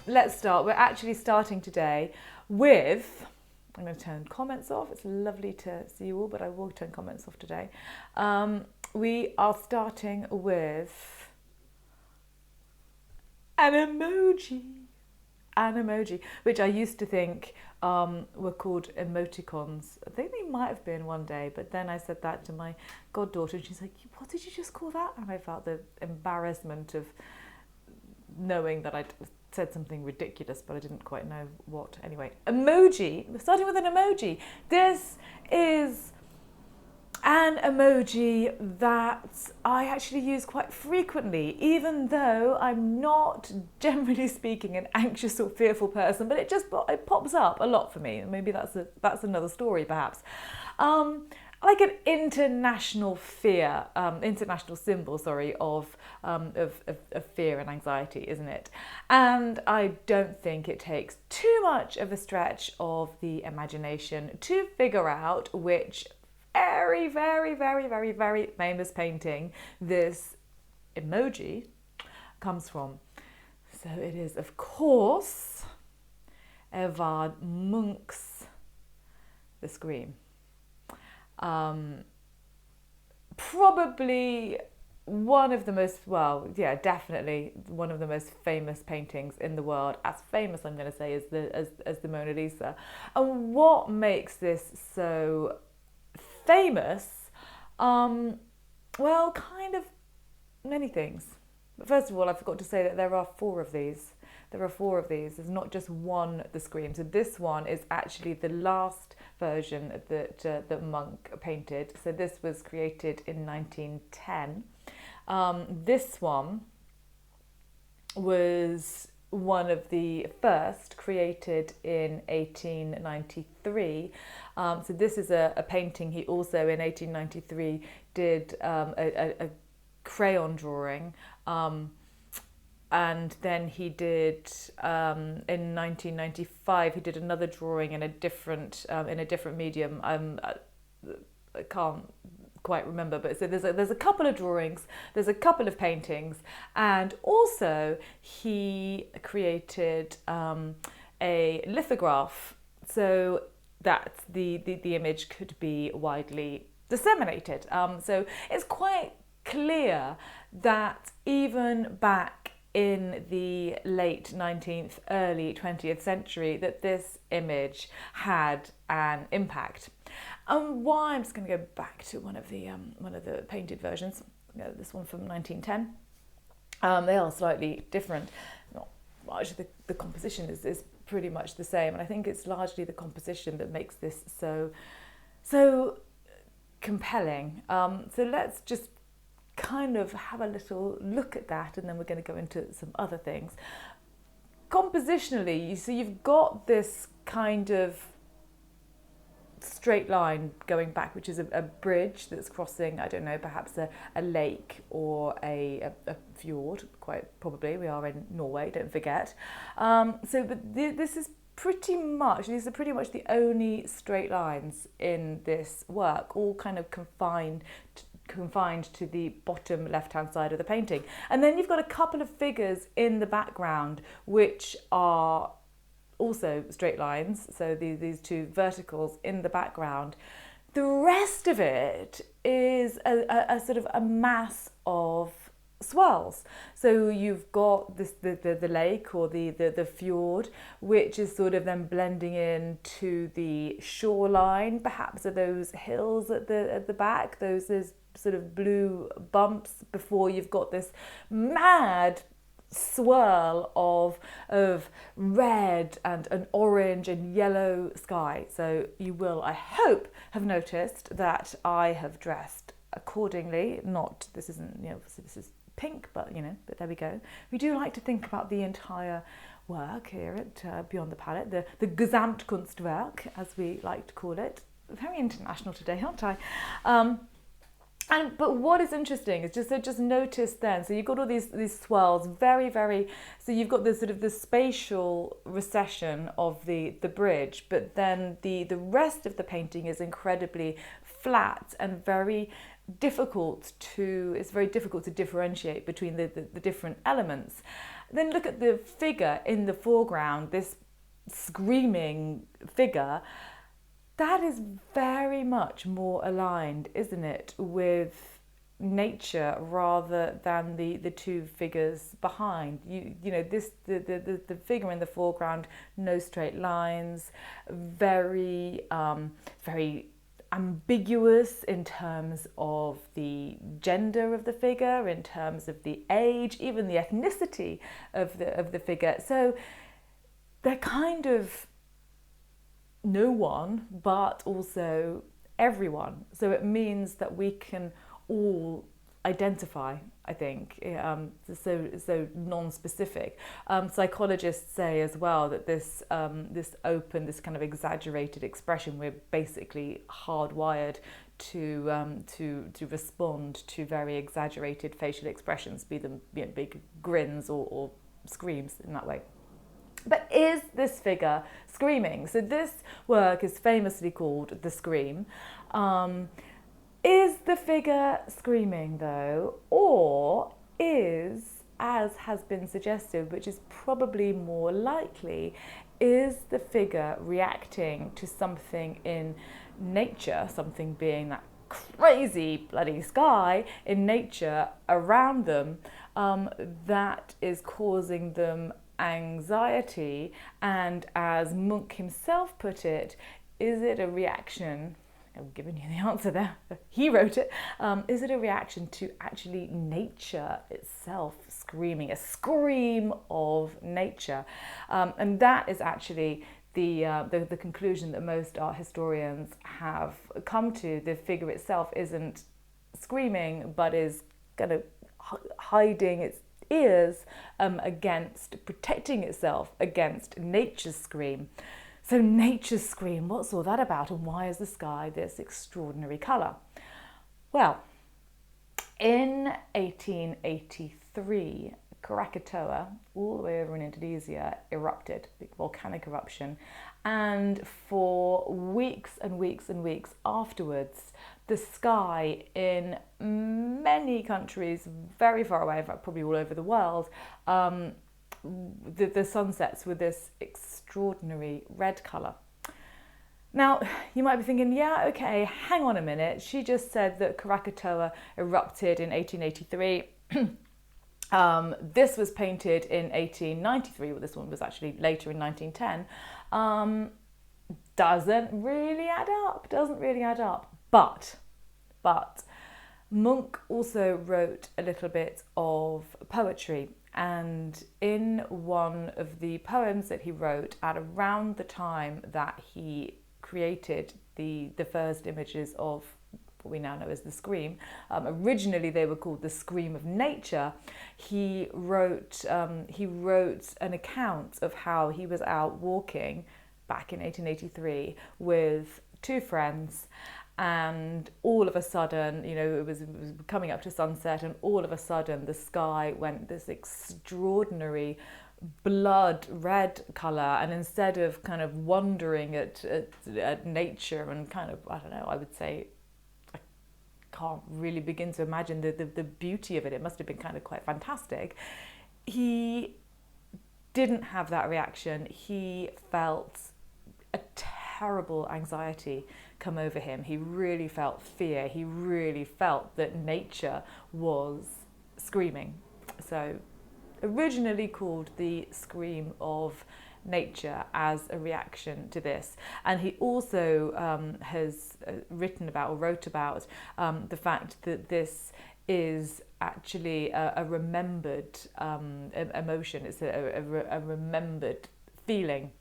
let's start. We're actually starting today with, I'm going to turn comments off. It's lovely to see you all, but I will turn comments off today. We are starting with an emoji. An emoji, which I used to think were called emoticons. I think they might have been one day, but then I said that to my goddaughter and she's like, what did you just call that? And I felt the embarrassment of knowing that I'd said something ridiculous, but I didn't quite know what. Anyway, emoji. We're starting with an emoji. This is an emoji that I actually use quite frequently, even though I'm not, generally speaking, an anxious or fearful person, but it pops up a lot for me. Maybe that's another story, perhaps. Like an international symbol, of fear and anxiety, isn't it? And I don't think it takes too much of a stretch of the imagination to figure out which very, very, very, very, very famous painting this emoji comes from. So it is, of course, Edvard Munch's The Scream. Probably one of the most, definitely one of the most famous paintings in the world. As famous, I'm going to say, as the Mona Lisa. And what makes this so famous? Kind of many things. But first of all, I forgot to say that there are four of these. There's not just one The Scream. So this one is actually the last version that Munch painted. So this was created in 1910. This one was one of the first, created in 1893. So this is a painting. He also in 1893 did a crayon drawing. And then he did, in 1995, he did another drawing in a different medium. I can't quite remember, but so there's a couple of drawings, there's a couple of paintings, and also he created a lithograph so that the image could be widely disseminated. So it's quite clear that even back in the late 19th, early 20th century, that this image had an impact. And why? I'm just going to go back to one of the painted versions. This one from 1910. They are slightly different. Not much. The composition is pretty much the same, and I think it's largely the composition that makes this so compelling. So let's just kind of have a little look at that, and then we're going to go into some other things. Compositionally, so you've got this kind of straight line going back, which is a bridge that's crossing, I don't know, perhaps a lake or a fjord, quite probably. We are in Norway, don't forget. These are pretty much the only straight lines in this work, all kind of confined to the bottom left-hand side of the painting. And then you've got a couple of figures in the background which are also straight lines, so these two verticals in the background. The rest of it is a sort of a mass of swells. So you've got the lake or the fjord, which is sort of then blending in to the shoreline. Perhaps are those hills at the back, those sort of blue bumps, before you've got this mad swirl of red and an orange and yellow sky. So you will, I hope, have noticed that I have dressed accordingly. This is pink, but there we go. We do like to think about the entire work here at Beyond the Palette, the Gesamtkunstwerk, as we like to call it. Very international today, aren't I? But what is interesting is just notice then. So you've got all these swirls, very, very. So you've got this sort of the spatial recession of the bridge, but then the rest of the painting is incredibly flat and very difficult to differentiate between the different elements. Then look at the figure in the foreground, this screaming figure. That is very much more aligned, isn't it, with nature rather than the two figures behind. You know, this the figure in the foreground, no straight lines, very very ambiguous in terms of the gender of the figure, in terms of the age, even the ethnicity of the figure. So they're kind of no one, but also everyone. So it means that we can all identify, I think, so non-specific. Psychologists say as well that this open, this kind of exaggerated expression, we're basically hardwired to respond to very exaggerated facial expressions, be them, you know, big grins or screams in that way. But is this figure screaming? So this work is famously called The Scream. Is the figure screaming though, or is, as has been suggested, which is probably more likely, is the figure reacting to something in nature, something being that crazy bloody sky in nature around them, that is causing them anxiety? And as Munch himself put it, is it a reaction? I'm giving you the answer there. He wrote it. Is it a reaction to actually nature itself screaming, a scream of nature? And that is actually the conclusion that most art historians have come to. The figure itself isn't screaming, but is kind of hiding its ears against, protecting itself against nature's scream. So nature's scream, what's all that about, and why is the sky this extraordinary colour? Well, in 1883, Krakatoa, all the way over in Indonesia, erupted, big volcanic eruption, and for weeks and weeks and weeks afterwards, the sky in many countries very far away, probably all over the world, the sunsets with this extraordinary red colour. Now, you might be thinking, yeah, okay, hang on a minute. She just said that Krakatoa erupted in 1883. This was painted in 1893. Well, this one was actually later in 1910. Doesn't really add up. But Munch also wrote a little bit of poetry. And in one of the poems that he wrote at around the time that he created the first images of what we now know as the Scream, originally they were called the Scream of Nature, he wrote an account of how he was out walking back in 1883 with two friends. And all of a sudden, you know, it was coming up to sunset, and all of a sudden the sky went this extraordinary blood red colour. And instead of kind of wondering at nature and kind of, I don't know, I would say, I can't really begin to imagine the beauty of it. It must have been kind of quite fantastic. He didn't have that reaction. He felt a terrible anxiety come over him. He really felt fear. He really felt that nature was screaming. So originally called the Scream of Nature as a reaction to this. And he also has written about or wrote about the fact that this is actually a remembered emotion. It's a remembered feeling.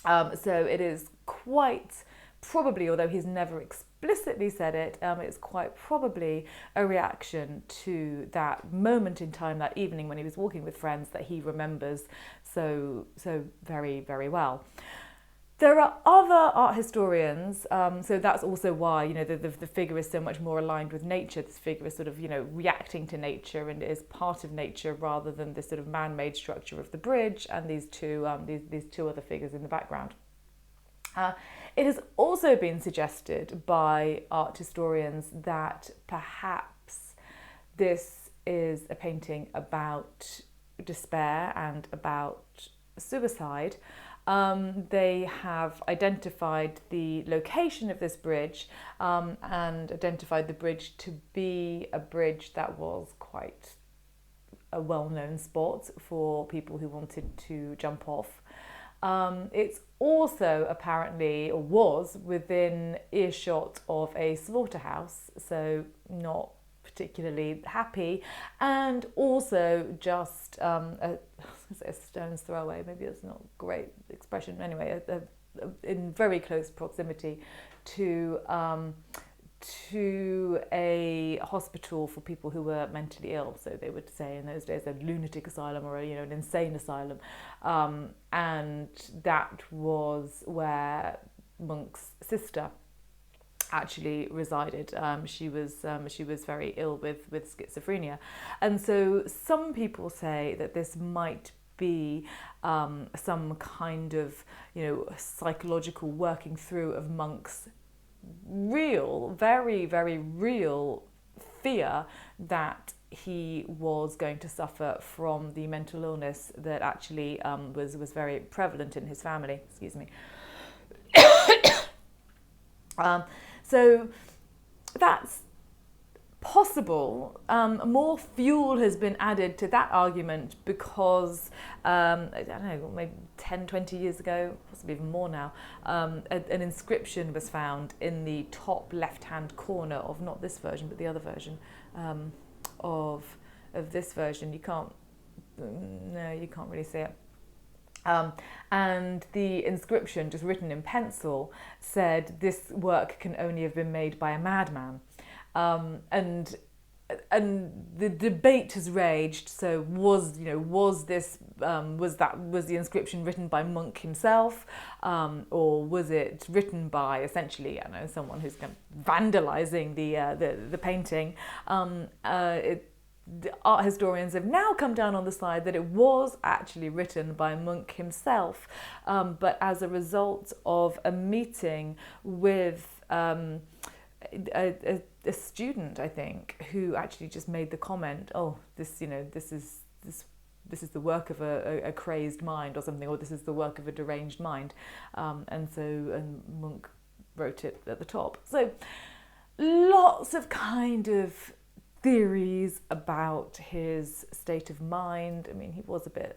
So it is quite probably, although he's never explicitly said it, it's quite probably a reaction to that moment in time, that evening when he was walking with friends, that he remembers so very, very well. There are other art historians, so that's also why, you know, the figure is so much more aligned with nature. This figure is sort of, you know, reacting to nature and is part of nature rather than this sort of man-made structure of the bridge and these two other figures in the background. It has also been suggested by art historians that perhaps this is a painting about despair and about suicide, they have identified the location of this bridge and identified the bridge to be a bridge that was quite a well-known spot for people who wanted to jump off. It's also apparently, or was, within earshot of a slaughterhouse, so not particularly happy, and also just a stone's throw away, maybe that's not a great expression, anyway, in very close proximity to a hospital for people who were mentally ill. So they would say in those days a lunatic asylum or an insane asylum, and that was where Munch's sister actually resided. She was very ill with schizophrenia, and so some people say that this might be some kind of psychological working through of Munch's real, very, very real fear that he was going to suffer from the mental illness that actually was very prevalent in his family. Excuse me. So that's possible. More fuel has been added to that argument because, I don't know, maybe 10, 20 years ago, possibly even more now, an inscription was found in the top left-hand corner of not this version, but the other version of this version. You can't really see it. And the inscription, just written in pencil, said, "This work can only have been made by a madman." And the debate has raged. So was the inscription written by Munch himself, or was it written by essentially someone who's kind of vandalising the painting? The art historians have now come down on the side that it was actually written by Munch himself, but as a result of a meeting with a student, I think, who actually just made the comment, "Oh, this is the work of a crazed mind," or something, or "This is the work of a deranged mind," and Munch wrote it at the top. So lots of kind of theories about his state of mind. I mean, he was a bit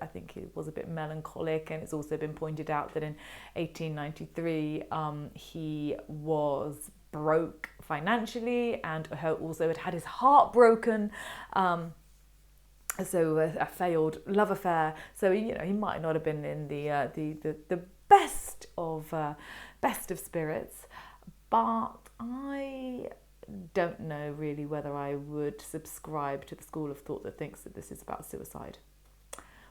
melancholic, and it's also been pointed out that in 1893 he was broke financially and also had his heart broken. So a failed love affair. So he might not have been in the best of spirits, but I don't know really whether I would subscribe to the school of thought that thinks that this is about suicide.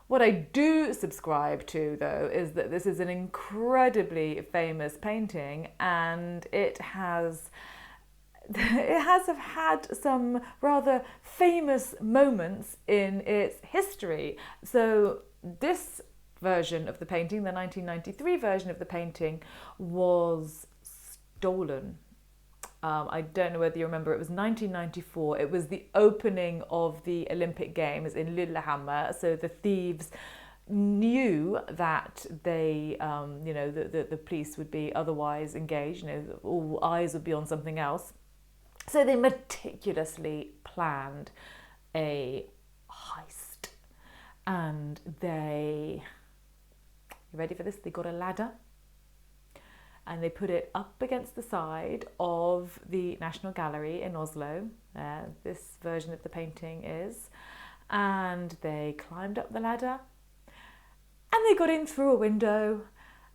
What I do subscribe to, though, is that this is an incredibly famous painting, and it has had some rather famous moments in its history. So this version of the painting, the 1993 version of the painting, was stolen. I don't know whether you remember, it was 1994. It was the opening of the Olympic Games in Lillehammer. So the thieves knew that they, the police would be otherwise engaged. All eyes would be on something else. So they meticulously planned a heist. And you ready for this? They got a ladder. And they put it up against the side of the National Gallery in Oslo. This version of the painting is. And they climbed up the ladder. And they got in through a window.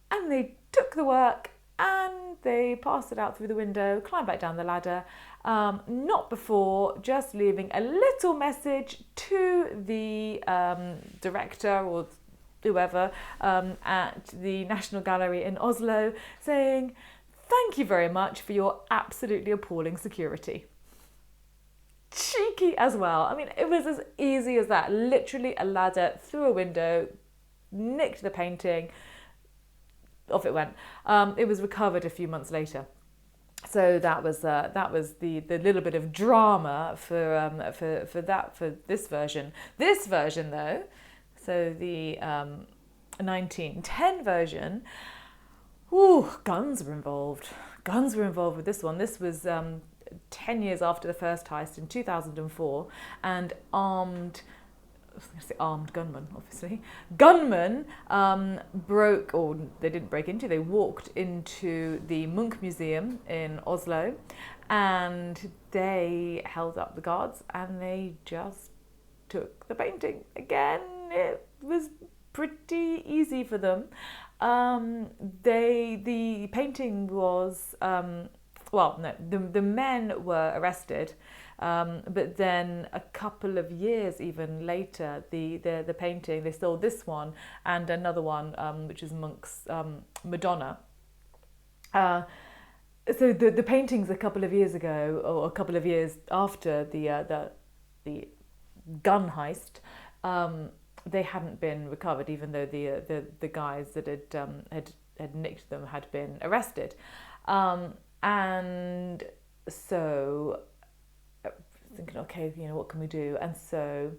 And they took the work. And they passed it out through the window, climbed back down the ladder. Not before just leaving a little message to the director or whoever at the National Gallery in Oslo, saying, "Thank you very much for your absolutely appalling security." Cheeky as well. I mean, it was as easy as that. Literally a ladder through a window, nicked the painting, off it went. It was recovered a few months later. So that was the little bit of drama for this version. This version, though, So the 1910 version, guns were involved. Guns were involved with this one. This was 10 years after the first heist in 2004, and armed gunmen, obviously. Gunmen broke, or they didn't break into, they walked into the Munch Museum in Oslo, and they held up the guards and they just took the painting. Again, it was pretty easy for them. The painting was, the men were arrested. But then a couple of years even later, the painting, they stole this one and another one, which is Munch's Madonna. So the paintings a couple of years ago, or a couple of years after the gun heist, they hadn't been recovered, even though the guys that had nicked them had been arrested, and so thinking, okay, what can we do? And so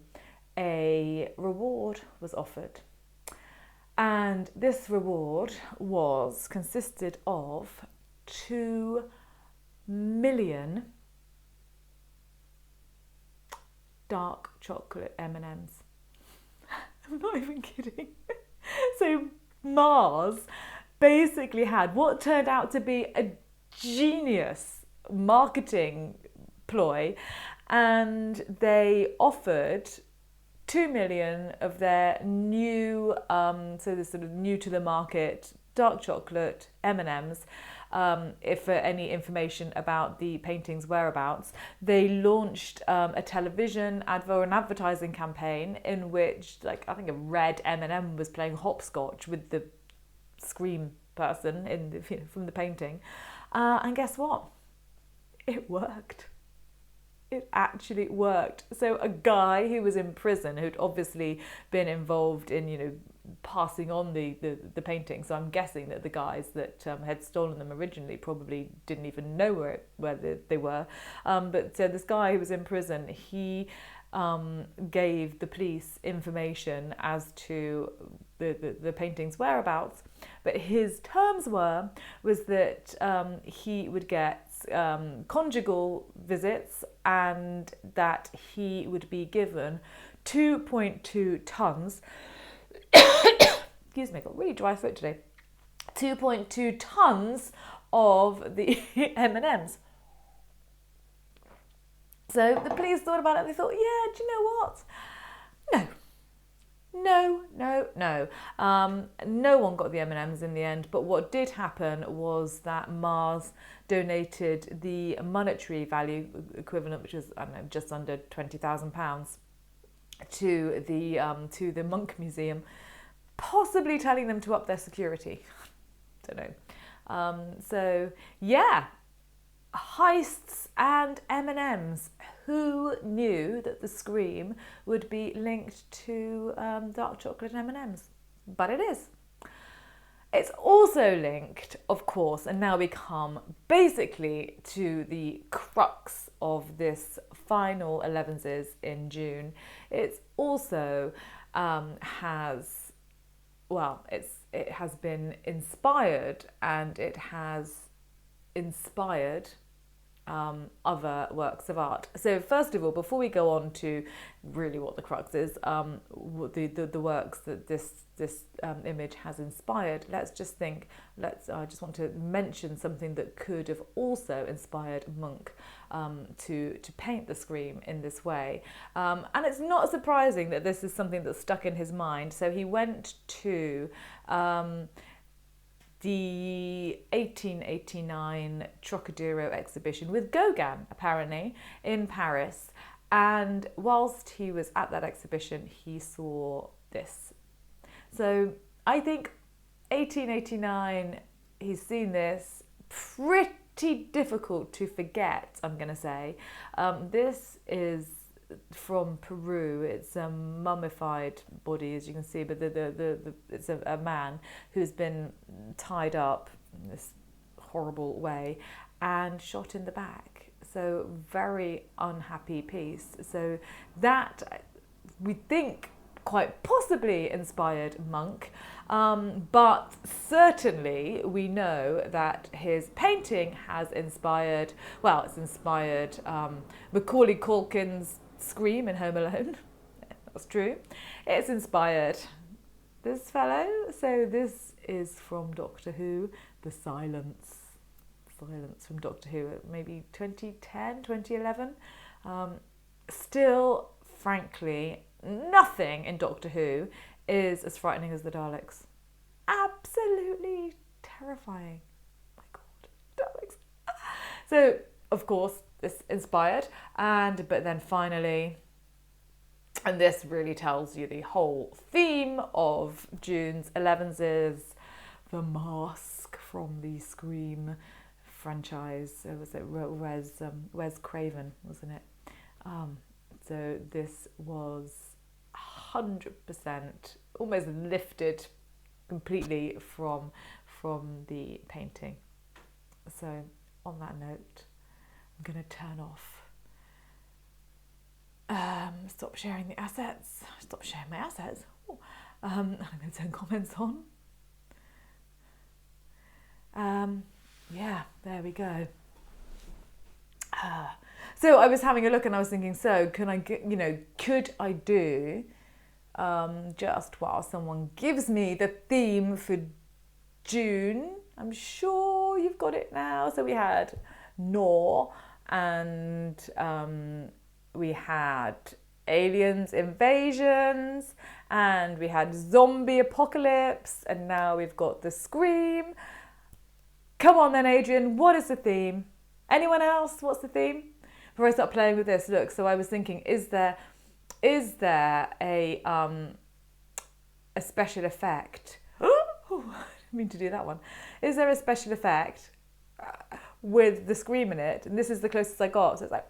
a reward was offered, and this reward consisted of 2 million dark chocolate M&Ms. I'm not even kidding. So Mars basically had what turned out to be a genius marketing ploy, and they offered 2 million of their new, so this sort of new to the market dark chocolate M&Ms. If for any information about the painting's whereabouts, they launched a television advert or an advertising campaign in which, like, I think a red M&M was playing hopscotch with the Scream person from the painting, and guess what? It worked. It actually worked. So a guy who was in prison, who'd obviously been involved in, passing on the painting. So I'm guessing that the guys that had stolen them originally probably didn't even know where they were. But so this guy who was in prison, he gave the police information as to the painting's whereabouts. But his terms was that he would get conjugal visits, and that he would be given 2.2 tons. Excuse me, I've got a really dry throat today. 2.2 tons of the M&Ms. So the police thought about it. They thought, yeah, do you know what? No. No one got the M&Ms in the end, but what did happen was that Mars donated the monetary value equivalent, which is, I don't know, just under £20,000, to the Munch Museum, possibly telling them to up their security. Don't know. So yeah, heists and M&Ms. Who knew that the Scream would be linked to dark chocolate M&Ms? But it is. It's also linked, of course, and now we come basically to the crux of this final Elevenses in June. It's also it has been inspired, and it has inspired other works of art. So first of all, before we go on to really what the crux is, the works that this image has inspired, let's just think. I just want to mention something that could have also inspired Munch to paint the Scream in this way. And it's not surprising that this is something that's stuck in his mind. So he went to the 1889 Trocadero exhibition with Gauguin, apparently, in Paris. And whilst he was at that exhibition, he saw this. So I think 1889, he's seen this, pretty difficult to forget, I'm going to say. This is from Peru. It's a mummified body, as you can see, but it's a man who's been tied up in this horrible way and shot in the back. So very unhappy piece. So that, we think, quite possibly inspired Munch, but certainly we know that his painting has inspired, well, it's inspired Macaulay Culkin's Scream in Home Alone. That's true. It's inspired this fellow. So this is from Doctor Who, The Silence. Silence from Doctor Who, maybe 2010, 2011. Still, frankly, nothing in Doctor Who is as frightening as the Daleks. Absolutely terrifying. My God, Daleks. So, of course, this inspired, but then finally, and this really tells you the whole theme of June's Elevenses, the mask from the Scream franchise. Was it Wes Craven, wasn't it? So this was 100% almost lifted completely from the painting. So on that note, I'm going to turn off. Stop sharing the assets. Stop sharing my assets. I'm going to turn comments on. Yeah, there we go. So I was having a look and I was thinking, so can I get, could I do just while someone gives me the theme for June? I'm sure you've got it now. So we had Gnaw and we had aliens invasions and we had zombie apocalypse and now we've got the Scream. Come on then, Adrian, what is the theme? Anyone else? What's the theme? Before I start playing with this, look, so I was thinking, is there a special effect? Oh, I didn't mean to do that one. Is there a special effect with the Scream in it? And this is the closest I got, so it's like,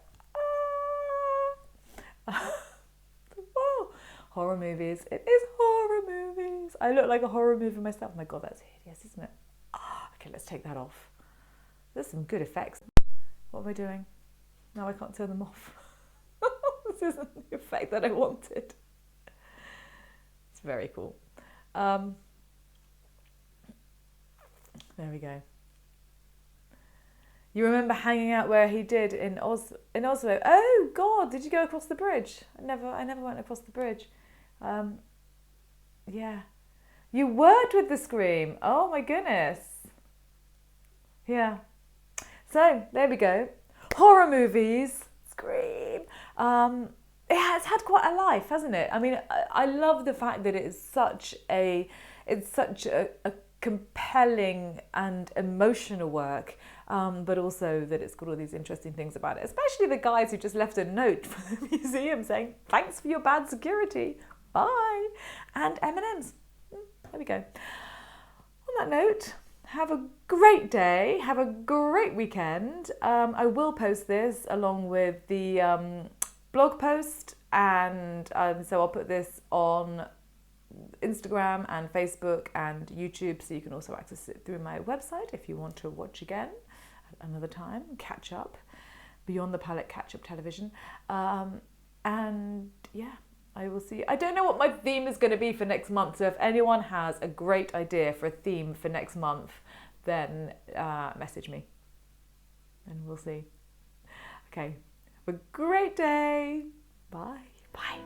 oh, horror movies. It is horror movies. I look like a horror movie myself. Oh my God, that's hideous, isn't it? Okay, let's take that off. There's some good effects. What am I doing? Now I can't turn them off. This isn't the effect that I wanted. It's very cool. There we go. You remember hanging out where he did in Oslo? Oh God, did you go across the bridge? I never went across the bridge. Yeah. You worked with the Scream. Oh my goodness. Yeah. So there we go. Horror movies, Scream. It has had quite a life, hasn't it? I mean, I love the fact that it's such a compelling and emotional work, but also that it's got all these interesting things about it, especially the guys who just left a note for the museum saying, thanks for your bad security, bye, and M&Ms. There we go. On that note, have a great day, have a great weekend. I will post this along with the blog post, and so I'll put this on Instagram and Facebook and YouTube, so you can also access it through my website if you want to watch again at another time, catch up, Beyond the Palette catch-up television. And yeah, I will see. I don't know what my theme is going to be for next month, so if anyone has a great idea for a theme for next month, then message me and we'll see. Okay, have a great day. Bye. Bye.